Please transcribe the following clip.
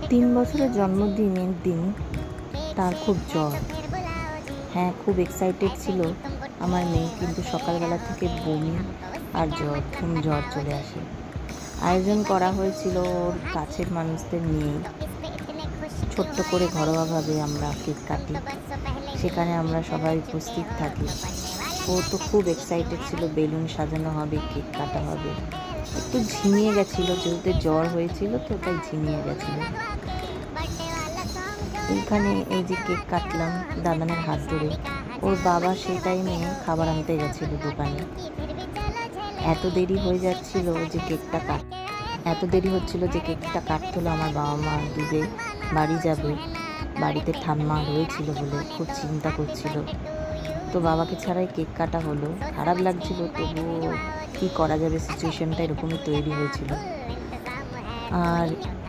3 বছরের জন্মদিনের দিন তার খুব জ্বর। হ্যাঁ, খুব এক্সাইটেড ছিল আমার মেয়ে, কিন্তু সকালবেলা থেকে বমি আর জ্বর, জ্বর চলে আসে। আয়োজন করা হয়েছিল ওর কাছের মানুষদের নিয়েই। ছোট্ট করে ঘরোয়াভাবে আমরা কেক কাটি, সেখানে আমরা সবাই উপস্থিত থাকি। ও তো খুব এক্সাইটেড ছিল, বেলুন সাজানো হবে, কেক কাটা হবে। একটু ঝিমিয়ে গেছিলো, যেহেতু জ্বর হয়েছিল তো তাই ঝিমিয়ে গেছিলো। এইখানে এই যে কেক কাটলাম দাদানের হাত ধরে। ওর বাবা সেই টাইমে খাবার আনতে গেছিলো দোকানে। এত দেরি হয়ে যাচ্ছিল যে এত দেরি হচ্ছিল যে কেকটা কাটতে হলো। আমার বাবা মা দুবে বাড়ি যাবে, বাড়িতে ঠাম্মা রয়েছিল বলে খুব চিন্তা করছিল। তো বাবাকে ছাড়াই কেক কাটা হলো। খারাপ লাগছিল, তবুও কী করা যাবে, সিচুয়েশনটা এরকমই তৈরি হয়েছিল। আর